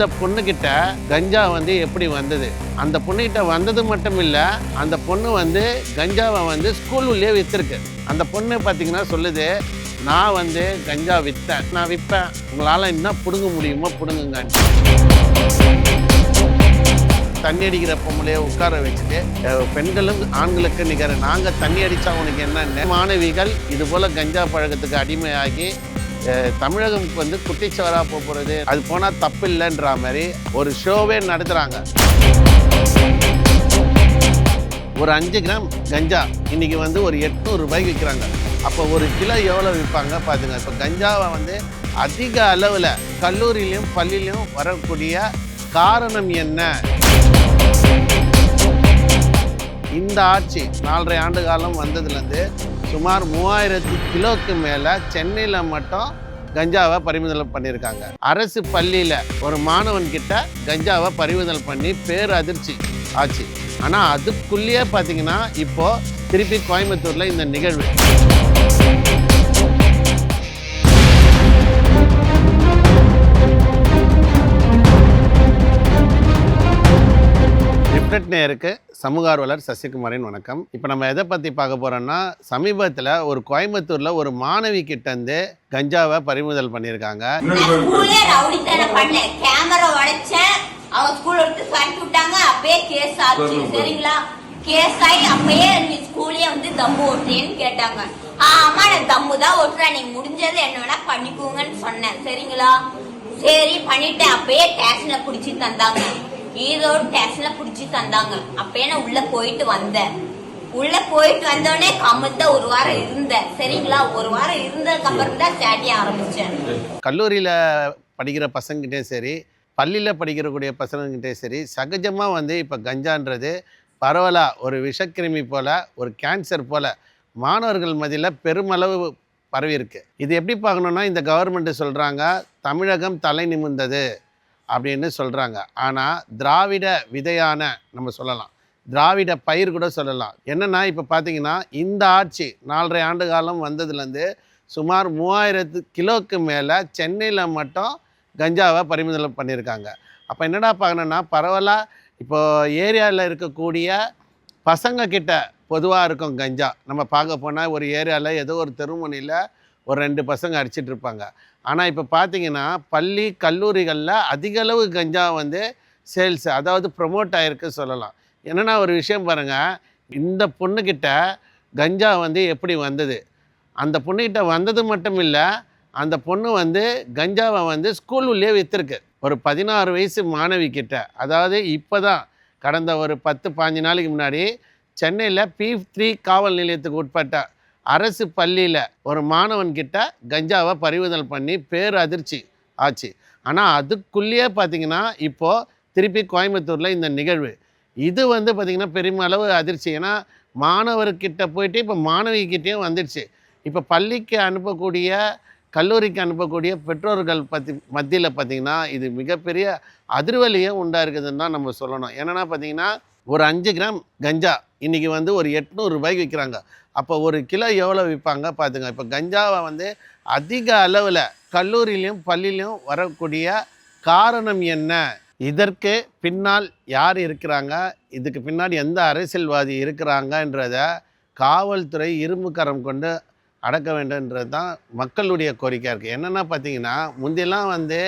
இந்த பொண்ணுக்கிட்ட கஞ்சா வந்து எப்படி வந்தது, அந்த பொண்ணுக்கிட்ட வந்தது மட்டும் இல்லை, அந்த பொண்ணு வந்து கஞ்சாவை வந்து ஸ்கூல் உள்ளே விற்றுருக்கு. அந்த பொண்ணு பார்த்தீங்கன்னா சொல்லுது, நான் வந்து கஞ்சா விற்றேன், நான் விற்பேன், உங்களால் என்ன பிடுங்க முடியுமோ பிடுங்குங்க. தண்ணி அடிக்கிற பொம்பளையை உட்கார வச்சுட்டு பெண்களும் ஆண்களுக்கு நிகர, நாங்கள் தண்ணி அடித்தா உனக்கு என்னென்ன. மாணவிகள் இது போல் கஞ்சா பழக்கத்துக்கு அடிமையாகி தமிழகம்க்கு வந்து குட்டிச்சவராக போகிறது, அது போனால் தப்பு இல்லைன்ற மாதிரி ஒரு ஷோவே நடத்துகிறாங்க. ஒரு 5 கிராம் கஞ்சா இன்றைக்கி வந்து ஒரு 800 ரூபாய்க்கு விற்கிறாங்க. அப்போ ஒரு கிலோ எவ்வளோ விற்பாங்க பார்த்துங்க. இப்போ கஞ்சாவை வந்து அதிக அளவில் கல்லூரியிலையும் பள்ளியிலையும் வரக்கூடிய காரணம் என்ன? இந்த ஆட்சி 4.5 ஆண்டு காலம் வந்ததுலேருந்து சுமார் 3000 கிலோக்கு மேலே சென்னையில் மட்டும் கஞ்சாவை பறிமுதல் பண்ணியிருக்காங்க. அரசு பள்ளியில் ஒரு மாணவன்கிட்ட கஞ்சாவை பறிமுதல் பண்ணி பேர் அதிர்ச்சி ஆச்சு. ஆனால் அதுக்குள்ளேயே பார்த்தீங்கன்னா இப்போது திருப்பி கோயம்புத்தூரில் இந்த நிகழ்வு. நேருக்கு சமூக ஆர்வலர் சசிகுமாரின் வணக்கம். இப்போ நம்ம எதை பற்றி பார்க்க போகிறோம்னா, சமீபத்தில் ஒரு கோயம்புத்தூரில் ஒரு மாணவி கிட்ட இருந்து கஞ்சாவை பறிமுதல் பண்ணியிருக்காங்க. சரி பண்ணிட்டேன். அப்பயே ஸ்டேஷன்ல புடிச்சு தந்தாங்க, ஈரோடு ஸ்டேஷன்ல புடிச்சு தந்தாங்க. அப்பயே நான் உள்ள போயிட்டு வந்தேன். உள்ள போயிட்டு வந்தோடனே கம்முத்த ஒரு வாரம் இருந்தேன். சரிங்களா, ஒரு வாரம் இருந்ததுக்கு அப்புறம் தான் ஸ்டார்டிங் ஆரம்பிச்சேன். கல்லூரியில் படிக்கிற பசங்கிட்டே சரி, பள்ளியில் படிக்கிறக்கூடிய பசங்ககிட்டே சரி, சகஜமாக வந்து இப்போ கஞ்சான்றது பரவலாக ஒரு விஷக்கிருமி போல், ஒரு கேன்சர் போல் மாணவர்கள் மத்தியில் பெருமளவு பரவி இருக்கு. இது எப்படி பார்க்கணுன்னா, இந்த கவர்மெண்ட்டு சொல்கிறாங்க தமிழகம் தலை நிமிர்ந்தது அப்படின்னு சொல்கிறாங்க. ஆனால் திராவிட விதையான நம்ம சொல்லலாம், திராவிட பயிர் கூட சொல்லலாம். என்னென்னா இப்போ பார்த்தீங்கன்னா இந்த ஆட்சி 4.5 ஆண்டு காலம் வந்ததுலேருந்து சுமார் 3000 கிலோக்கு மேலே சென்னையில் மட்டும் கஞ்சாவை பறிமுதல் பண்ணியிருக்காங்க. அப்போ என்னடா பார்க்கணுன்னா, பரவலாக இப்போது ஏரியாவில் இருக்கக்கூடிய பசங்க கிட்ட பொதுவாக இருக்கும் கஞ்சா. நம்ம பார்க்க போனால் ஒரு ஏரியாவில் ஏதோ ஒரு தெருமுனையில் ஒரு 2 பசங்க அடிச்சிட்டு இருப்பாங்க. ஆனால் இப்போ பார்த்தீங்கன்னா பள்ளி கல்லூரிகளில் அதிகளவு கஞ்சா வந்து சேல்ஸ், அதாவது ப்ரொமோட் ஆகிருக்கு சொல்லலாம். என்னென்னா ஒரு விஷயம் பாருங்கள், இந்த பொண்ணுக்கிட்ட கஞ்சா வந்து எப்படி வந்தது, அந்த பொண்ணுக்கிட்ட வந்தது மட்டும் இல்லை, அந்த பொண்ணு வந்து கஞ்சாவை வந்து ஸ்கூல் உள்ளே விற்றுருக்கு. ஒரு 16 வயசு மாணவி கிட்ட, அதாவது இப்போ தான் கடந்த ஒரு 10-15 நாளைக்கு முன்னாடி சென்னையில் P3 காவல் நிலையத்துக்கு உட்பட்ட அரசு பள்ளியில் ஒரு மாணவன்கிட்ட கஞ்சாவை பறிமுதல் பண்ணி பேர் அதிர்ச்சி ஆச்சு. ஆனால் அதுக்குள்ளேயே பார்த்திங்கன்னா இப்போது திருப்பி கோயம்புத்தூரில் இந்த நிகழ்வு. இது வந்து பார்த்திங்கன்னா பெருமளவு அதிர்ச்சி. ஏன்னா மாணவர்கிட்ட போயிட்டு இப்போ மாணவிக்கிட்டேயும் வந்துடுச்சு. இப்போ பள்ளிக்கு அனுப்பக்கூடிய கல்லூரிக்கு அனுப்பக்கூடிய பெற்றோர்கள் மத்தியில் பார்த்திங்கன்னா இது மிகப்பெரிய அதிர்வலியும் உண்டாயிருக்குதுன்னு தான் நம்ம சொல்லணும். என்னென்னா பார்த்திங்கன்னா ஒரு 5 கிராம் கஞ்சா இன்றைக்கி வந்து ஒரு 800 ரூபாய்க்கு விற்கிறாங்க. அப்போ ஒரு கிலோ எவ்வளோ விற்பாங்க பார்த்துங்க. இப்போ கஞ்சாவை வந்து அதிக அளவில் கல்லூரியிலையும் பள்ளியிலையும் வரக்கூடிய காரணம் என்ன, இதற்கு பின்னால் யார் இருக்கிறாங்க, இதுக்கு பின்னாடி எந்த அரசியல்வாதி இருக்கிறாங்கன்றத காவல்துறை இரும்பு கரம் கொண்டு அடக்க வேண்டும்ன்றது தான் மக்களுடைய கோரிக்கையாக இருக்குது. என்னென்னா பார்த்திங்கன்னா, முந்தையெல்லாம் வந்து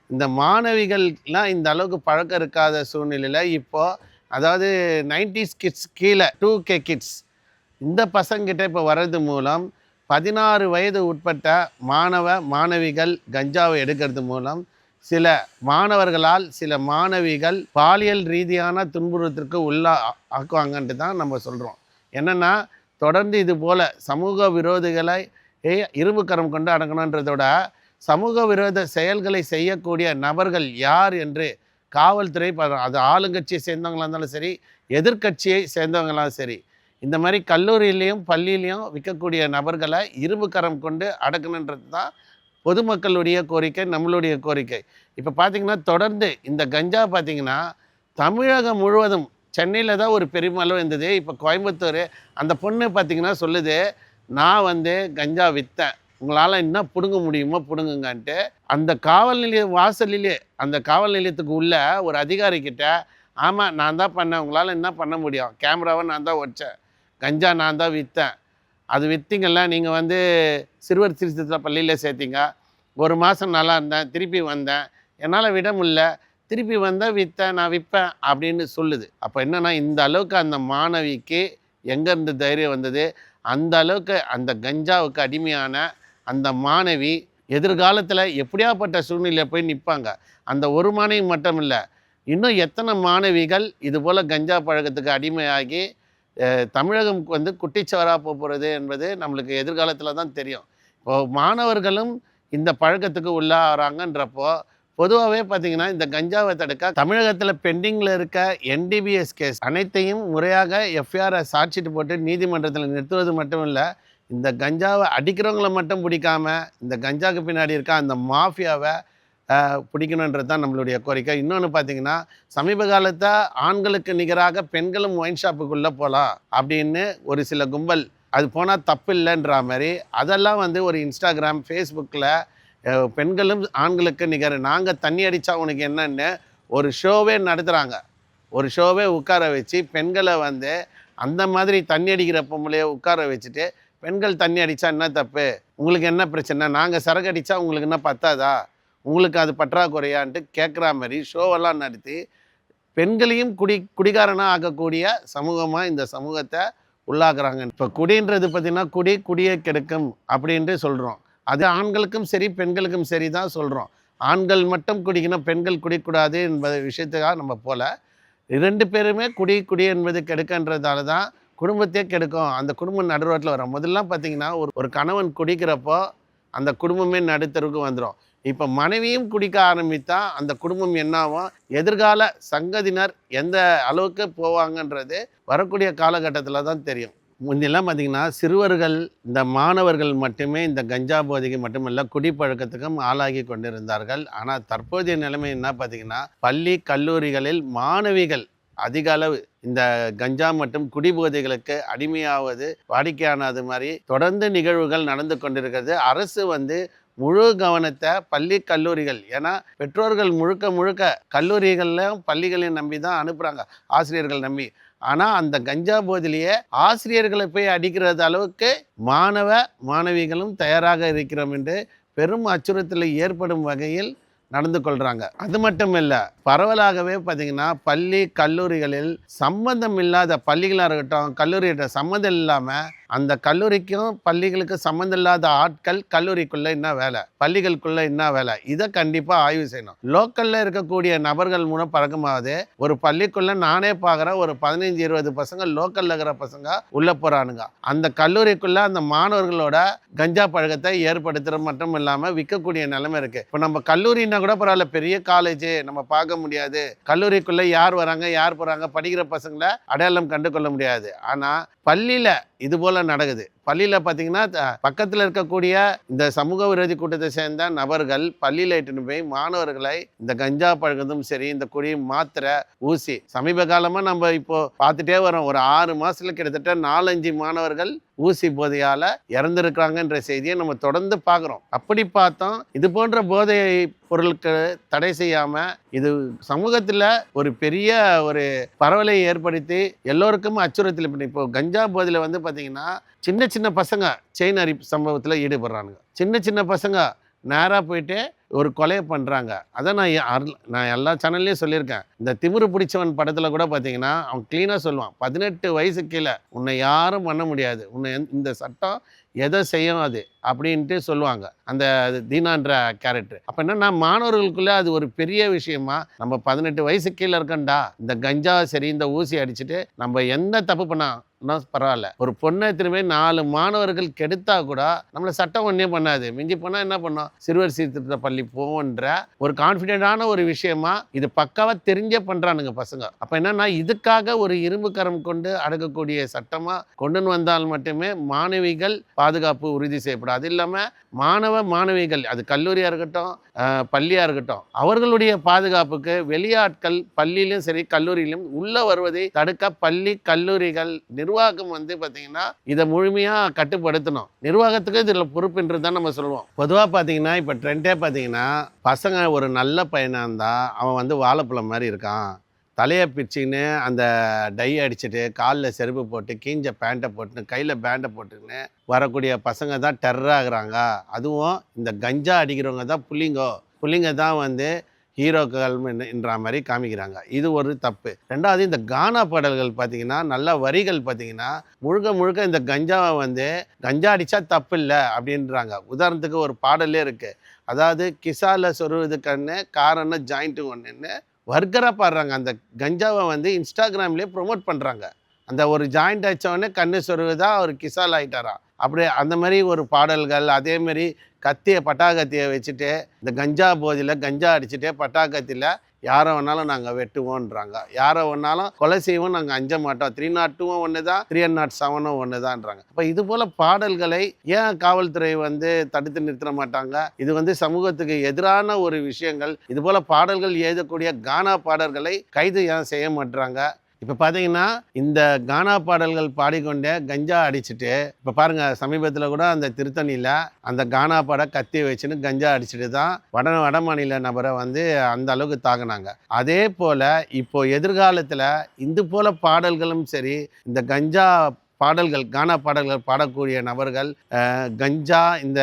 இந்த மாணவிகள்லாம் இந்த அளவுக்கு பழக்கம் இருக்காத சூழ்நிலையில் இப்போது, அதாவது 90s கிட்ஸ் கீழே 2K கிட்ஸ் இந்த பசங்கிட்ட இப்போ வர்றது மூலம் 16 வயது உட்பட்ட மாணவிகள் கஞ்சாவை எடுக்கிறது மூலம் சில மாணவர்களால் சில மாணவிகள் பாலியல் ரீதியான துன்புறுத்திற்கு ஆக்குவாங்கன்ட்டு தான் நம்ம சொல்கிறோம். என்னென்னா தொடர்ந்து இது போல் சமூக விரோதிகளை இரும்பு கரம் கொண்டு அடங்கணுன்றதோட சமூக விரோத செயல்களை செய்யக்கூடிய நபர்கள் யார் என்று காவல்துறை, அது ஆளுங்கட்சியை சேர்ந்தவங்களாக இருந்தாலும் சரி, எதிர்கட்சியை சேர்ந்தவங்களாலும் சரி, இந்த மாதிரி கல்லூரியிலையும் பள்ளியிலையும் விற்கக்கூடிய நபர்களை இரும்பு கரம் கொண்டு அடக்கணுன்றது தான் பொதுமக்களுடைய கோரிக்கை, நம்மளுடைய கோரிக்கை. இப்போ பார்த்திங்கன்னா தொடர்ந்து இந்த கஞ்சா பார்த்திங்கன்னா தமிழகம் முழுவதும், சென்னையில் தான் ஒரு பெருமளவு இருந்தது. இப்போ கோயம்புத்தூர் அந்த பொண்ணு பார்த்திங்கன்னா சொல்லுது, நான் வந்து கஞ்சா விற்றேன், உங்களால் என்ன பிடுங்க முடியுமோ பிடுங்குங்கன்ட்டு அந்த காவல் நிலைய வாசலிலே அந்த காவல் நிலையத்துக்கு உள்ள ஒரு அதிகாரிக்கிட்ட ஆமாம் நான் தான் பண்ணேன், உங்களால் என்ன பண்ண முடியும், கேமராவை நான் தான் வச்சேன், கஞ்சா நான் தான் விற்றேன், அது விற்றீங்கல்ல, நீங்கள் வந்து சிறுவர் சீர்திருத்த பள்ளியில் சேர்த்தீங்க, 1 மாதம் நல்லா இருந்தேன், திருப்பி வந்தேன், என்னால் விட முடியல, திருப்பி வந்தால் விற்றேன், நான் விற்பேன் அப்படின்னு சொல்லுது. அப்போ என்னென்னா இந்த அளவுக்கு அந்த மாணவிக்கு எங்கேருந்து தைரியம் வந்தது, அந்த அளவுக்கு அந்த கஞ்சாவுக்கு அடிமையான அந்த மாணவி எதிர்காலத்தில் எப்படியாப்பட்ட சூழ்நிலையில் போய் நிற்பாங்க. அந்த ஒரு மாணவி மட்டும் இல்லை, இன்னும் எத்தனை மாணவிகள் இதுபோல் கஞ்சா பழக்கத்துக்கு அடிமையாகி தமிழகம் வந்து குட்டிச்சவராக போகிறது என்பது நம்மளுக்கு எதிர்காலத்தில் தான் தெரியும். இப்போது மாணவர்களும் இந்த பழக்கத்துக்கு உள்ளாகிறாங்கன்றப்போ பொதுவாகவே பார்த்திங்கன்னா இந்த கஞ்சாவை தடுக்க தமிழகத்தில் பெண்டிங்கில் இருக்க என்டிபிஎஸ் கேஸ் அனைத்தையும் முறையாக எஃப்ஐஆரை சாட்சிட்டு போட்டு நீதிமன்றத்தில் நிறுத்துவது மட்டும் இல்லை, இந்த கஞ்சாவை அடிக்கிறவங்கள மட்டும் பிடிக்காம இந்த கஞ்சாவுக்கு பின்னாடி இருக்க அந்த மாஃபியாவை பிடிக்கணுன்றது தான் நம்மளுடைய கோரிக்கை. இன்னொன்று பார்த்திங்கன்னா சமீப காலத்தில் ஆண்களுக்கு நிகராக பெண்களும் ஒயின் ஷாப்புக்குள்ளே போகலாம் அப்படின்னு ஒரு சில கும்பல் அது போனால் தப்பு இல்லைன்ற மாதிரி அதெல்லாம் வந்து ஒரு இன்ஸ்டாகிராம் ஃபேஸ்புக்கில் பெண்களும் ஆண்களுக்கு நிகர் நாங்கள் தண்ணி அடித்தா உனக்கு என்னன்னு ஒரு ஷோவே நடத்துகிறாங்க. ஒரு ஷோவே உட்கார வச்சு பெண்களை வந்து அந்த மாதிரி தண்ணி அடிக்கிற பொம்பளையே உட்கார வச்சுட்டு பெண்கள் தண்ணி அடித்தா என்ன தப்பு, உங்களுக்கு என்ன பிரச்சனை, நாங்கள் சரக்கு அடித்தா உங்களுக்கு என்ன பத்தாதா, உங்களுக்கு அது பற்றாக்குறையான்ட்டு கேட்குற மாதிரி ஷோவெல்லாம் நடத்தி பெண்களையும் குடிகாரனாக ஆக்கக்கூடிய சமூகமாக இந்த சமூகத்தை உள்ளாக்குறாங்க. இப்போ குடின்றது பார்த்திங்கன்னா குடியை கெடுக்கும் அப்படின்ட்டு சொல்கிறோம். அது ஆண்களுக்கும் சரி பெண்களுக்கும் சரி தான் சொல்கிறோம். ஆண்கள் மட்டும் குடிக்கணும், பெண்கள் குடிக்கூடாது என்பது விஷயத்துக்காக நம்ம போல் 2 பேருமே குடி என்பது கெடுக்கன்றதால தான் குடும்பத்தையே கெடுக்கும். அந்த குடும்பம் நடுரோட்டில் வரும். முதல்லாம் பார்த்திங்கன்னா ஒரு கணவன் குடிக்கிறப்போ அந்த குடும்பமே நடுத்தருக்கு வந்துடும். இப்போ மனைவியும் குடிக்க ஆரம்பித்தா அந்த குடும்பம் என்னாகும், எதிர்கால சங்கதியினர் எந்த அளவுக்கு போவாங்கன்றது வரக்கூடிய காலகட்டத்தில் தான் தெரியும். முன்னெல்லாம் பார்த்திங்கன்னா சிறுவர்கள் இந்த மாணவர்கள் மட்டுமே இந்த கஞ்சா போதைக்கு மட்டுமல்ல குடிப்பழக்கத்துக்கும் ஆளாகி கொண்டிருந்தார்கள். ஆனால் தற்போதைய நிலைமை என்ன பார்த்திங்கன்னா பள்ளி கல்லூரிகளில் மாணவிகள் அதிக அளவு இந்த கஞ்சா மற்றும் குடிபோதைகளுக்கு அடிமையாவது வாடிக்கையானது மாதிரி தொடர்ந்து நிகழ்வுகள் நடந்து கொண்டிருக்கிறது. அரசு வந்து முழு கவனத்தை பள்ளி கல்லூரிகள், ஏன்னா பெற்றோர்கள் முழுக்க கல்லூரிகள்லையும் பள்ளிகளையும் நம்பி தான் அனுப்புகிறாங்க, ஆசிரியர்கள் நம்பி. ஆனால் அந்த கஞ்சா போதிலேயே ஆசிரியர்களை போய் அடிக்கிறது அளவுக்கு மாணவிகளும் தயாராக இருக்கிறோம் என்று பெரும் அச்சுறுத்தலை ஏற்படும் வகையில் நடந்து கொள்கிறாங்க. அது மட்டும் இல்லை, பரவலாகவே பார்த்திங்கன்னா பள்ளி கல்லூரிகளில் சம்பந்தம் இல்லாத பள்ளிகளாக இருக்கட்டும் கல்லூரிகிட்ட சம்மந்தம் இல்லாமல் அந்த கல்லூரிக்கும் பள்ளிகளுக்கும் சம்மந்தம் இல்லாத ஆட்கள் கல்லூரிக்குள்ளே என்ன வேலை, பள்ளிகளுக்குள்ளே என்ன வேலை, இதை கண்டிப்பாக ஆய்வு செய்யணும். லோக்கலில் இருக்கக்கூடிய நபர்கள் மூலம் பழக்கமாவது ஒரு பள்ளிக்குள்ளே நானே பார்க்குறேன் ஒரு 15-20 பசங்க லோக்கலில் இருக்கிற பசங்க உள்ளே போகிறானுங்க. அந்த கல்லூரிக்குள்ளே அந்த மாணவர்களோட கஞ்சா பழக்கத்தை ஏற்படுத்துகிறது மட்டும் இல்லாமல் விற்கக்கூடிய நிலைமை இருக்குது. இப்போ நம்ம கல்லூரின்னா கூட பரவாயில்ல, பெரிய காலேஜ் நம்ம பார்க்க முடியாது, கல்லூரிக்குள்ளே யார் வராங்க யார் போகிறாங்க படிக்கிற பசங்களை அடையாளம் கண்டு கொள்ள முடியாது. ஆனால் பள்ளியில் இது போல் நடக்குது. பள்ளியில் பார்த்திங்கன்னா பக்கத்தில் இருக்கக்கூடிய இந்த சமூக விரோதி கூட்டத்தை சேர்ந்த நபர்கள் பள்ளியில் இட்டுன்னு போய் மாணவர்களை இந்த கஞ்சா பழக்கத்தும் சரி இந்த குடி மாத்திரை ஊசி சமீப காலமாக நம்ம இப்போ பார்த்துட்டே வரோம். ஒரு 6 மாதத்தில் கிட்டத்தட்ட 4-5 மாணவர்கள் ஊசி போதையால் இறந்துருக்காங்கன்ற செய்தியை நம்ம தொடர்ந்து பார்க்குறோம். அப்படி பார்த்தோம் இது போன்ற போதை பொருளுக்கு தடை செய்யாமல் இது சமூகத்தில் ஒரு பெரிய ஒரு பரவலை ஏற்படுத்தி எல்லோருக்கும் அச்சுறுத்தல். இப்போ கஞ்சா போதையில் வந்து பார்த்திங்கன்னா சின்ன பசங்க செயின் அரிப்பு சம்பவத்தில் ஈடுபடுறானுங்க. சின்ன பசங்க நேராக போயிட்டு ஒரு கொலையை பண்ணுறாங்க. அதை நான் எல்லா சேனல்லையும் சொல்லியிருக்கேன். இந்த திமிரு பிடிச்சவன் படத்தில் கூட பார்த்தீங்கன்னா அவன் க்ளீனாக சொல்லுவான், 18 வயசு கீழே உன்னை யாரும் பண்ண முடியாது, உன்னை இந்த சட்டம் எதை செய்யும் அது அப்படின்ட்டு சொல்லுவாங்க அந்த தீனான்ற கேரக்டர். அப்போ என்னன்னா மாணவர்களுக்குள்ளே அது ஒரு பெரிய விஷயமா, நம்ம 18 வயசு கீழே இருக்கண்டா இந்த கஞ்சா சரி இந்த ஊசி அடிச்சுட்டு நம்ம எந்த தப்பு பண்ணால் பரவாயில்ல, ஒரு பொண்ணை திரும்பி 4 மாணவர்கள் கெடுத்தா கூட நம்மளை சட்டம் ஒன்றே பண்ணாது. மிஞ்சி போனால் என்ன பண்ணோம், சிறுவர் சீர்திருத்த பள்ளி போன்ற ஒரு கான்ஃபிடென்டான ஒரு விஷயமா இது பக்காவாக தெரிஞ்சே பண்ணுறானுங்க பசங்க. அப்போ என்னன்னா இதுக்காக ஒரு இரும்பு கரம் கொண்டு அடக்கக்கூடிய சட்டமாக கொண்டு வந்தால் மட்டுமே மாணவிகள் பாதுகாப்பு உறுதி செய்யப்படும். அது இல்லாமல் மாணவிகள் அது கல்லூரியாக இருக்கட்டும் பள்ளியாக இருக்கட்டும் அவர்களுடைய பாதுகாப்புக்கு வெளியாட்கள் பள்ளியிலும் சரி கல்லூரியிலும் உள்ளே வருவதை தடுக்க பள்ளி கல்லூரிகள் நிர்வாகம் வந்து பார்த்தீங்கன்னா இதை முழுமையாக கட்டுப்படுத்தணும். நிர்வாகத்துக்கு இதில் பொறுப்புன்றது தான் நம்ம சொல்லுவோம். பொதுவாக பார்த்தீங்கன்னா இப்போ ட்ரெண்டே பார்த்தீங்கன்னா பசங்க ஒரு நல்ல பையனாக இருந்தால் அவன் வந்து வாழைப்பழம் மாதிரி இருக்கான், தலையை பிச்சுக்கின்னு அந்த டை அடிச்சுட்டு காலில் செருப்பு போட்டு கீஞ்ச பேண்ட்டை போட்டுன்னு கையில் பேண்டை போட்டுக்கின்னு வரக்கூடிய பசங்க தான் டெரர் ஆகுறாங்க. அதுவும் இந்த கஞ்சா அடிக்கிறவங்க தான் புள்ளிங்க தான் வந்து ஹீரோக்கள்ன்ற மாதிரி காமிக்கிறாங்க. இது ஒரு தப்பு. ரெண்டாவது இந்த கானா பாடல்கள் பார்த்தீங்கன்னா நல்ல வரிகள் பார்த்தீங்கன்னா முழுக்க இந்த கஞ்சாவை வந்து கஞ்சா அடித்தா தப்பு இல்லை அப்படின்றாங்க. உதாரணத்துக்கு ஒரு பாடலே இருக்குது, அதாவது கிசால சொருவது கண்ணு காரணம் ஜாயிண்ட்டு ஒன்றுன்னு வர்க்கராக பாடுறாங்க. அந்த கஞ்சாவை வந்து இன்ஸ்டாகிராம்லேயே ப்ரொமோட் பண்ணுறாங்க. அந்த ஒரு ஜாயிண்ட் அடித்தவொடனே கண்ணு சொருவுதா அவர் கிசால் ஆகிட்டாரா அப்படி அந்த மாதிரி ஒரு பாடல்கள். அதேமாரி பட்டாக்கத்தியை வச்சுட்டு இந்த கஞ்சா போதில் கஞ்சா அடிச்சுட்டு பட்டாக்கத்தியில் யாரை வேணாலும் நாங்கள் வெட்டுவோன்றாங்க, யாரை வேணாலும் கொலை செய்வோம், நாங்கள் அஞ்ச மாட்டோம், 302 ஒன்று தான் 307 ஒன்று தான்றாங்க. அப்போ இது போல் பாடல்களை ஏன் காவல்துறை வந்து தடுத்து நிறுத்த மாட்டாங்க? இது வந்து சமூகத்துக்கு எதிரான ஒரு விஷயங்கள். இது போல் பாடல்கள் எழுதக்கூடிய கானா பாடல்களை கைது ஏன் செய்ய மாட்டுறாங்க? இப்போ பார்த்தீங்கன்னா இந்த கானா பாடல்கள் பாடிக்கொண்டே கஞ்சா அடிச்சுட்டு, இப்போ பாருங்கள் சமீபத்தில் கூட அந்த திருத்தணியில் அந்த கானா பாட கத்தி வச்சுன்னு கஞ்சா அடிச்சுட்டு தான் வட மாநில நபரை வந்து அந்த அளவுக்கு தாக்குனாங்க. அதே போல் இப்போ எதிர்காலத்தில் இது போல் பாடல்களும் சரி, இந்த கஞ்சா பாடல்கள் கானா பாடல்கள் பாடக்கூடிய நபர்கள் கஞ்சா இந்த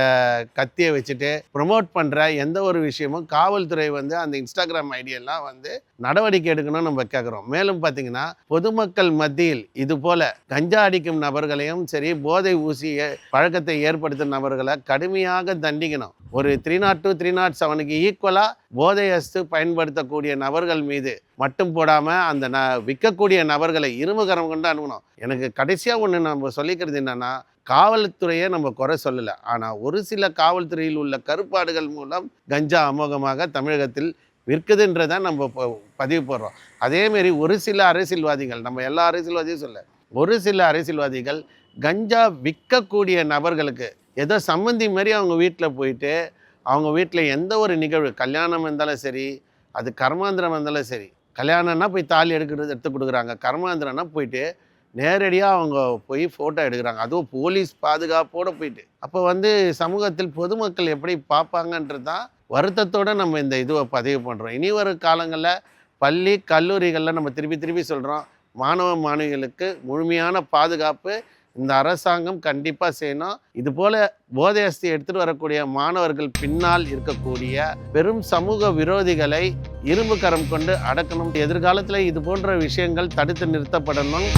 கத்தியை வச்சுட்டு ப்ரொமோட் பண்ணுற எந்த ஒரு விஷயமும் காவல்துறை வந்து அந்த இன்ஸ்டாகிராம் ஐடியெல்லாம் வந்து நடவடிக்கை எடுக்கணும்னு நம்ம கேட்குறோம். மேலும் பார்த்திங்கன்னா பொதுமக்கள் மத்தியில் இது போல் கஞ்சா அடிக்கும் நபர்களையும் சரி, போதை ஊசி பழக்கத்தை ஏற்படுத்தும் நபர்களை கடுமையாக தண்டிக்கணும். ஒரு 302 307க்கு ஈக்குவலாக போதை அஸ்து பயன்படுத்தக்கூடிய நபர்கள் மீது மட்டும் போடாமல் அந்த விற்கக்கூடிய நபர்களை இரும்புகரம் கொண்டு அணுகணும். எனக்கு கடைசியாக ஒன்று நம்ம சொல்லிக்கிறது என்னென்னா, காவல்துறையை நம்ம குறை சொல்லலை, ஆனால் ஒரு சில காவல்துறையில் உள்ள கருப்பாடுகள் மூலம் கஞ்சா அமோகமாக தமிழகத்தில் விற்குதுன்றதை நம்ம பதிவு போடுறோம். அதேமாரி ஒரு சில அரசியல்வாதிகள், நம்ம எல்லா அரசியல்வாதியும் சொல்ல, ஒரு சில அரசியல்வாதிகள் கஞ்சா விற்கக்கூடிய நபர்களுக்கு ஏதோ சம்மந்தி மாதிரி அவங்க வீட்டில் போயிட்டு அவங்க வீட்டில் எந்த ஒரு நிகழ்வு, கல்யாணம் இருந்தாலும் சரி, அது கர்மாந்திரம் இருந்தாலும் சரி, கல்யாணம்னா போய் தாலி எடுத்து கொடுக்குறாங்க, கர்மாந்திரம்னா போயிட்டு நேரடியாக அவங்க போய் ஃபோட்டோ எடுக்கிறாங்க, அதுவும் போலீஸ் பாதுகாப்போடு போயிட்டு. அப்போ வந்து சமூகத்தில் பொதுமக்கள் எப்படி பார்ப்பாங்கன்றது தான் வருத்தத்தோடு நம்ம இந்த இதுவை பதிவு பண்ணுறோம். இனி வரும் காலங்களில் பள்ளி கல்லூரிகளில் நம்ம திருப்பி சொல்கிறோம், மாணவிகளுக்கு முழுமையான பாதுகாப்பு இந்த அரசாங்கம் கண்டிப்பாக செய்யணும். இது போல் போதை அஸ்தி எடுத்துகிட்டு வரக்கூடிய மாணவர்கள் பின்னால் இருக்கக்கூடிய பெரும் சமூக விரோதிகளை இரும்பு கரம் கொண்டு அடக்கணும். எதிர்காலத்தில் இது போன்ற விஷயங்கள் தடுத்து நிறுத்தப்படணும்.